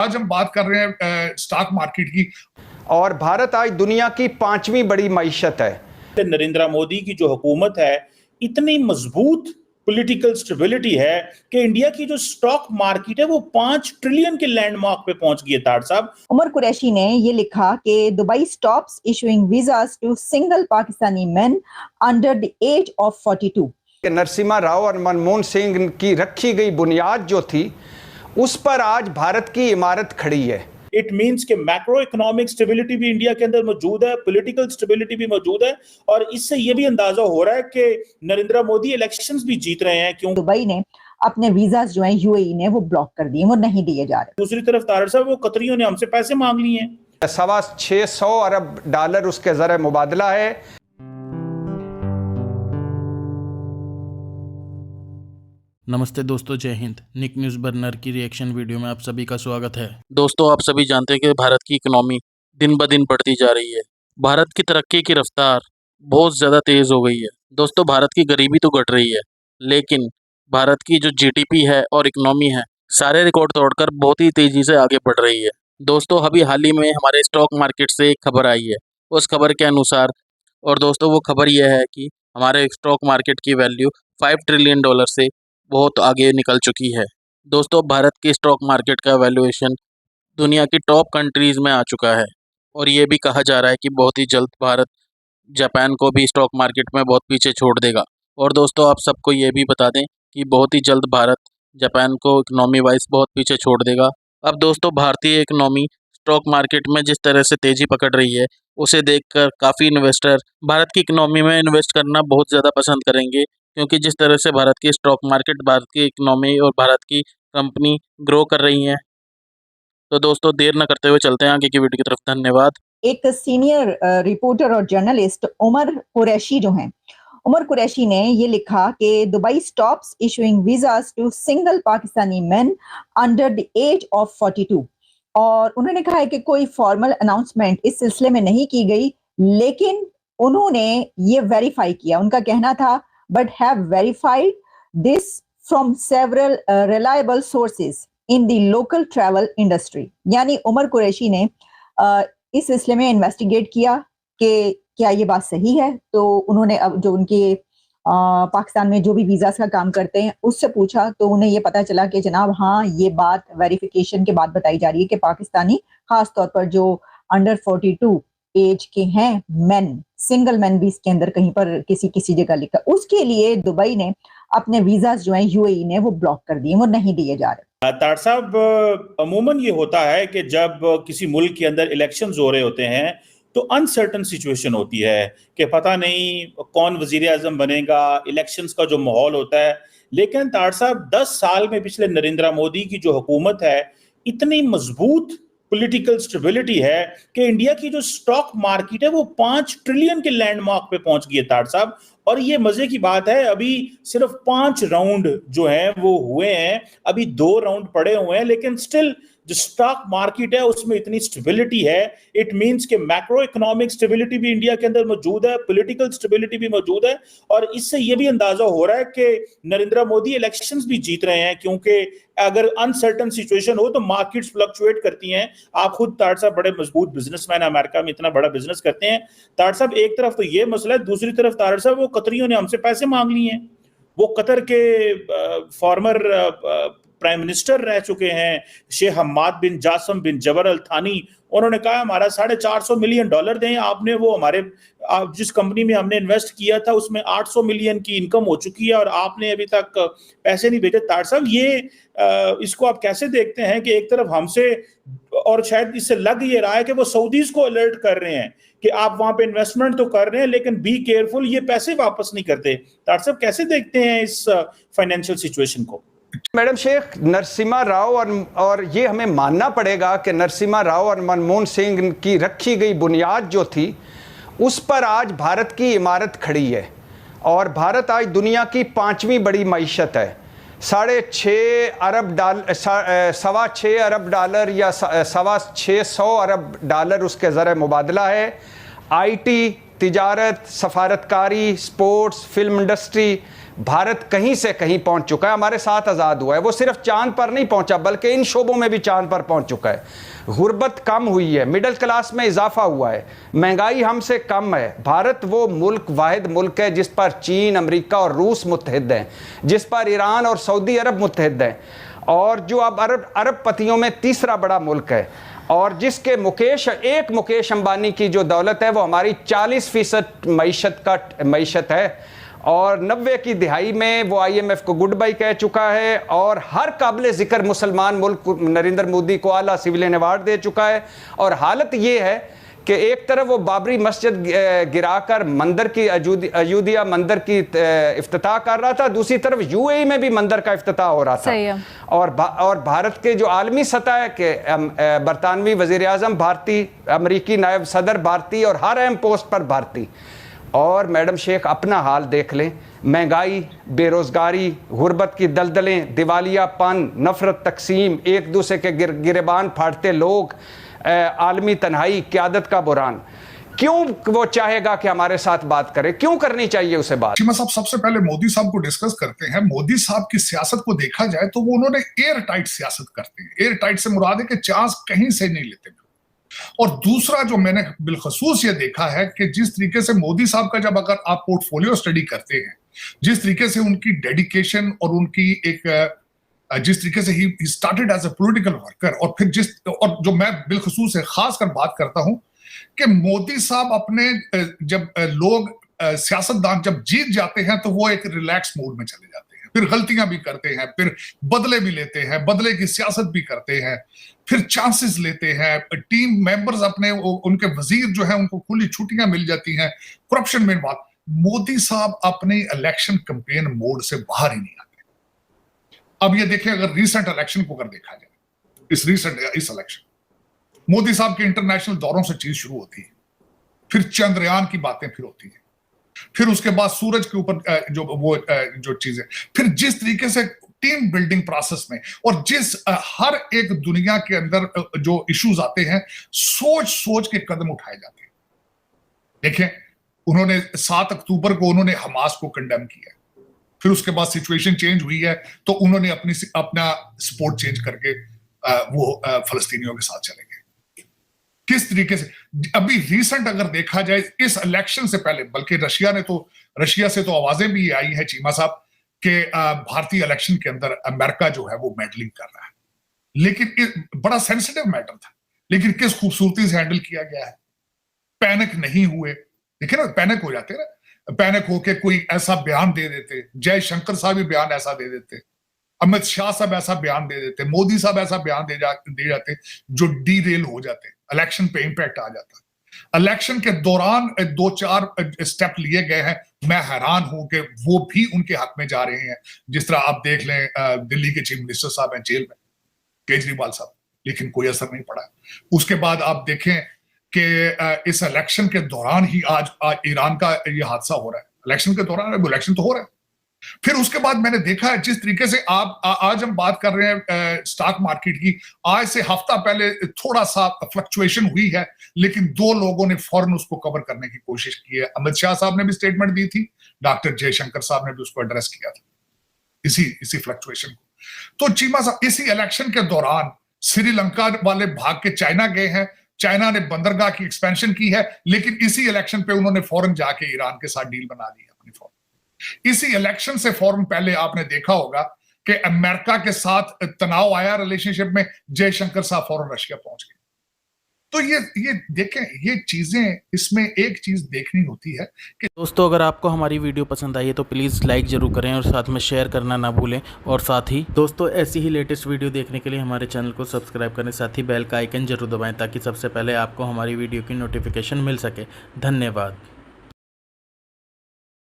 आज हम बात कर रहे हैं स्टॉक मार्केट की। और भारत आज दुनिया की 5वीं बड़ी मईशत है। नरेंद्र मोदी की जो हुकूमत है, इतनी मजबूत पॉलिटिकल स्टेबिलिटी है कि इंडिया की जो स्टॉक मार्केट है वो 5 ट्रिलियन के लैंडमार्क पे पहुंच गई है। तार साहब, उमर कुरैशी ने ये लिखा कि Dubai stops issuing visas to single Pakistani men under the age of 42। Narasimha Rao और मनमोहन सिंह की रखी गई बुनियाद जो थी उस पर आज भारत की इमारत खड़ी है। इट मींस कि मैक्रो इकोनॉमिक स्टेबिलिटी भी इंडिया के अंदर मौजूद है, पॉलिटिकल स्टेबिलिटी भी मौजूद है, और इससे ये भी अंदाजा हो रहा है कि नरेंद्र मोदी इलेक्शंस भी जीत रहे हैं। क्यों? दुबई ने अपने वीजा जो है यूएई ने वो ब्लॉक कर दिए, वो नहीं दिए जा रहे। दूसरी तरफ तारड़ साहब, वो कतरियों ने हमसे पैसे मांग लिए हैं। $625 अरब उसके जरिए मुबादला है। नमस्ते दोस्तों, जय हिंद। निक न्यूज़ बर्नर की रिएक्शन वीडियो में आप सभी का स्वागत है। दोस्तों, आप सभी जानते हैं कि भारत की इकोनॉमी दिन ब दिन बढ़ती जा रही है। भारत की तरक्की की रफ्तार बहुत ज़्यादा तेज़ हो गई है। दोस्तों, भारत की गरीबी तो घट रही है, लेकिन भारत की जो जीडीपी है और इकोनॉमी है, सारे रिकॉर्ड तोड़कर बहुत ही तेज़ी से आगे बढ़ रही है। दोस्तों, अभी हाल ही में हमारे स्टॉक मार्केट से एक खबर आई है। उस खबर के अनुसार, और दोस्तों वो खबर यह है कि हमारे स्टॉक मार्केट की वैल्यू $5 ट्रिलियन से बहुत आगे निकल चुकी है। दोस्तों, भारत की स्टॉक मार्केट का वैल्यूएशन दुनिया की टॉप कंट्रीज़ में आ चुका है, और ये भी कहा जा रहा है कि बहुत ही जल्द भारत जापान को भी स्टॉक मार्केट में बहुत पीछे छोड़ देगा। और दोस्तों, आप सबको ये भी बता दें कि बहुत ही जल्द भारत जापान को इकनॉमी वाइज बहुत पीछे छोड़ देगा। अब दोस्तों, भारतीय इकनॉमी स्टॉक मार्केट में जिस तरह से तेज़ी पकड़ रही है, उसे देखकर काफ़ी इन्वेस्टर भारत की इकनॉमी में इन्वेस्ट करना बहुत ज़्यादा पसंद करेंगे, क्योंकि जिस तरह से भारत की स्टॉक मार्केट, भारत की इकनॉमी और भारत की कंपनी ग्रो कर रही हैं। तो दोस्तों, देर न करते हुए चलते हैं आगे की वीडियो की तरफ। धन्यवाद। एक सीनियर रिपोर्टर और जर्नलिस्ट उमर कुरैशी जो हैं, उमर कुरैशी ने ये लिखा कि Dubai stops issuing visas to single Pakistani men under the age of 42। और उन्होंने कहा है कि कोई फॉर्मल अनाउंसमेंट इस सिलसिले में नहीं की गई, लेकिन उन्होंने ये वेरीफाई किया। उनका कहना था, but have verified this from several reliable sources in the local travel industry। यानी उमर कुरैशी ने इस सिलसिले में इन्वेस्टिगेट किया कि क्या ये बात सही है। तो उन्होंने अब जो उनके पाकिस्तान में जो भी वीज़ा का काम करते हैं उससे पूछा, तो उन्हें ये पता चला कि जनाब हाँ, ये बात वेरिफिकेशन के बाद बताई जा रही है कि पाकिस्तानी खास तौर पर जो अंडर 42 एज के हैं मेन, सिंगल मैन भी इसके अंदर कहीं पर किसी जगह लिखा, उसके लिए दुबई ने अपने वीजा जो है यूएई ने वो ब्लॉक कर दिए, वो नहीं दिए जा रहे। तार साहब, अमूमन ये होता है कि जब किसी मुल्क के अंदर इलेक्शंस हो रहे होते हैं तो अनसर्टन सिचुएशन होती है कि पता नहीं कौन वजीर आजम बनेगा, इलेक्शंस का जो माहौल होता है। लेकिन तार साहब, 10 साल में पिछले नरेंद्र मोदी की जो हुकूमत है, इतनी मजबूत पॉलिटिकल स्टेबिलिटी है कि इंडिया की जो स्टॉक मार्केट है वो 5 ट्रिलियन के लैंडमार्क पे पहुंच गई है। तार साहब, और ये मजे की बात है, अभी सिर्फ 5 राउंड जो हैं वो हुए हैं, अभी 2 राउंड पड़े हुए हैं, लेकिन स्टिल जो स्टॉक मार्केट है उसमें इतनी स्टेबिलिटी है। इट मींस कि मैक्रो इकोनॉमिक स्टेबिलिटी भी इंडिया के अंदर मौजूद है, पॉलिटिकल स्टेबिलिटी भी मौजूद है, और इससे ये भी अंदाजा हो रहा है कि नरेंद्र मोदी इलेक्शंस भी जीत रहे हैं। क्योंकि अगर अनसर्टन सिचुएशन हो तो मार्केट्स फ्लक्चुएट करती हैं। आप खुद तार साहब बड़े मजबूत बिजनेसमैन, अमेरिका में इतना बड़ा बिजनेस करते हैं। तार साहब, एक तरफ तो ये मसला है, दूसरी तरफ तार साहब वो कतरियों ने हमसे पैसे मांग लिए हैं। वो कतर के फॉर्मर प्राइम मिनिस्टर रह चुके हैं, शेख हम्माद बिन जासम बिन जबर अल थानी। उन्होंने कहा हमारा $450 मिलियन दें। आपने वो हमारे जिस कंपनी में हमने इन्वेस्ट किया था उसमें 800 मिलियन की इनकम हो चुकी है और आपने अभी तक पैसे नहीं भेजे। तार साहब, ये इसको आप कैसे देखते हैं कि एक तरफ हमसे, और शायद इससे लग ये रहा है कि वो सऊदीज को अलर्ट कर रहे हैं कि आप वहां पे इन्वेस्टमेंट तो कर रहे हैं लेकिन बी केयरफुल, ये पैसे वापस नहीं करते। तार साहब, कैसे देखते हैं इस फाइनेंशियल सिचुएशन को? मैडम शेख, नरसिम्हा राव और ये हमें मानना पड़ेगा कि नरसिम्हा राव और मनमोहन सिंह की रखी गई बुनियाद जो थी उस पर आज भारत की इमारत खड़ी है। और भारत आज दुनिया की 5वीं बड़ी मईशत है। $6.5 अरब या $625 अरब उसके ज़रिए मुबादला है। आईटी, तिजारत, सफारतकारी, स्पोर्ट्स, फिल्म इंडस्ट्री, भारत कहीं से कहीं पहुंच चुका है, हमारे साथ आज़ाद हुआ है। वो सिर्फ चांद पर नहीं पहुंचा बल्कि इन शोबों में भी चांद पर पहुंच चुका है। गुर्बत कम हुई है, मिडिल क्लास में इजाफा हुआ है, महंगाई हमसे कम है। भारत वो मुल्क वाहिद मुल्क है जिस पर चीन, अमेरिका और रूस मुत्तहिद हैं, जिस पर ईरान और सऊदी अरब मुत्तहिद हैं, और जो अब अरब पतियों में तीसरा बड़ा मुल्क है, और जिसके मुकेश अंबानी की जो दौलत है वो हमारी 40% मईशत है, और 90 की दिहाई में वो IMF को गुड बाई कह चुका है, और हर काबिल ज़िक्र मुसलमान मुल्क नरेंद्र मोदी को आला सिविलियन अवार्ड दे चुका है। और हालत ये है कि एक तरफ वो बाबरी मस्जिद गिराकर मंदिर की अयोध्या मंदिर की इफ्तिताह कर रहा था, दूसरी तरफ UAE में भी मंदिर का इफ्तिताह हो रहा था। और भारत के जो आलमी सतह है कि बरतानवी वज़ीर आज़म भारतीय, अमरीकी नायब सदर भारतीय और हर अहम पोस्ट पर भारतीय। और मैडम शेख अपना हाल देख लें, महंगाई, बेरोज़गारी, गुर्बत की दलदलें, दिवालियापन, नफ़रत, तकसीम, एक दूसरे के गिरेबान फाड़ते लोग, आलमी तन्हाई, क़यादत का बुरान। क्यों वो चाहेगा कि हमारे साथ बात करे? क्यों करनी चाहिए उसे बात? चीमा साहब, सबसे पहले मोदी साहब को डिस्कस करते हैं। मोदी साहब की सियासत को देखा जाए तो वो उन्होंने एयर टाइट सियासत करते हैं। एयर टाइट से मुराद है कि चांस कहीं से नहीं लेते। और दूसरा जो मैंने बिलखसूस ये देखा है कि जिस तरीके से मोदी साहब का, जब अगर आप पोर्टफोलियो स्टडी करते हैं, जिस तरीके से उनकी डेडिकेशन और उनकी एक जिस तरीके से ही started as a political worker, और फिर और जो मैं बिलखसूस है खास कर बात करता हूं कि मोदी साहब अपने जब लोग सियासतदान जब जीत जाते हैं तो वो एक रिलैक्स मूड में चले जाते हैं, फिर गलतियां भी करते हैं, फिर बदले भी लेते हैं, बदले की सियासत भी करते हैं, फिर चांसेस लेते हैं, टीम मेंबर्स अपने उनके वजीर जो है उनको खुली छुट्टियां मिल जाती हैं, करप्शन में बात। मोदी साहब अपने इलेक्शन कैंपेन मोड से बाहर ही नहीं आते। अब ये देखें, अगर रीसेंट इलेक्शन को अगर देखा जाए, इस इलेक्शन मोदी साहब के इंटरनेशनल दौरों से चीज शुरू होती है, फिर चंद्रयान की बातें फिर होती है, फिर उसके बाद सूरज के ऊपर जो चीजें, फिर जिस तरीके से टीम बिल्डिंग प्रोसेस में, और जिस हर एक दुनिया के अंदर जो इश्यूज आते हैं, सोच सोच के कदम उठाए जाते हैं। देखें, उन्होंने 7 अक्टूबर को उन्होंने हमास को कंडेम किया, फिर उसके बाद सिचुएशन चेंज हुई है तो उन्होंने अपना सपोर्ट चेंज करके वो फलस्तीनियों के साथ चले गए। किस तरीके से अभी रीसेंट अगर देखा जाए इस इलेक्शन से पहले, बल्कि रशिया से तो आवाजें भी आई है चीमा साहब कि भारतीय इलेक्शन के अंदर अमेरिका जो है वो मेडलिंग कर रहा है, लेकिन बड़ा सेंसिटिव मैटर था, लेकिन किस खूबसूरती से हैंडल किया गया है। पैनिक नहीं हुए। देखिए ना, पैनिक हो जाते ना, पैनिक होके कोई ऐसा बयान दे देते, जयशंकर साहब भी बयान ऐसा दे देते, अमित शाह साहब ऐसा बयान दे देते, मोदी साहब ऐसा बयान दे जाते जो डीरेल हो जाते, इलेक्शन पे इंपैक्ट आ जाता। इलेक्शन के दौरान 2-4 स्टेप लिए गए हैं, मैं हैरान हूं कि वो भी उनके हक में जा रहे हैं। जिस तरह आप देख लें, दिल्ली के चीफ मिनिस्टर साहब हैं जेल में, केजरीवाल साहब, लेकिन कोई असर नहीं पड़ा। उसके बाद आप देखें कि इस इलेक्शन के दौरान ही आज ईरान का ये हादसा हो रहा है। इलेक्शन के दौरान इलेक्शन तो हो रहा है। फिर उसके बाद मैंने देखा है जिस तरीके से आज हम बात कर रहे हैं स्टॉक मार्केट की, आज से हफ्ता पहले थोड़ा सा फ्लक्चुएशन हुई है, लेकिन 2 लोगों ने फौरन उसको कवर करने की कोशिश की है। अमित शाह साहब ने भी स्टेटमेंट दी थी, डॉक्टर जयशंकर साहब ने भी उसको एड्रेस किया था, इसी फ्लक्चुएशन को। तो चीमा साहब, इसी इलेक्शन के दौरान श्रीलंका वाले भाग के चाइना गए हैं, चाइना ने बंदरगाह की एक्सपेंशन की है, लेकिन इसी इलेक्शन पे उन्होंने फौरन जाके ईरान के साथ डील बना ली है अपनी फौरन। इसी इलेक्शन से फौरन पहले आपने देखा होगा कि अमेरिका के साथ तनाव आया रिलेशनशिप में, जयशंकर साहब फौरन रशिया पहुंच गए। तो ये देखें, ये चीजें, इसमें एक चीज देखनी होती है कि दोस्तों, अगर आपको हमारी वीडियो पसंद आई है तो प्लीज़ लाइक ज़रूर करें और साथ में शेयर करना ना भूलें। और साथ ही दोस्तों, ऐसी ही लेटेस्ट वीडियो देखने के लिए हमारे चैनल को सब्सक्राइब करें, साथ ही बेल का आइकन जरूर दबाएं ताकि सबसे पहले आपको हमारी वीडियो की नोटिफिकेशन मिल सके। धन्यवाद।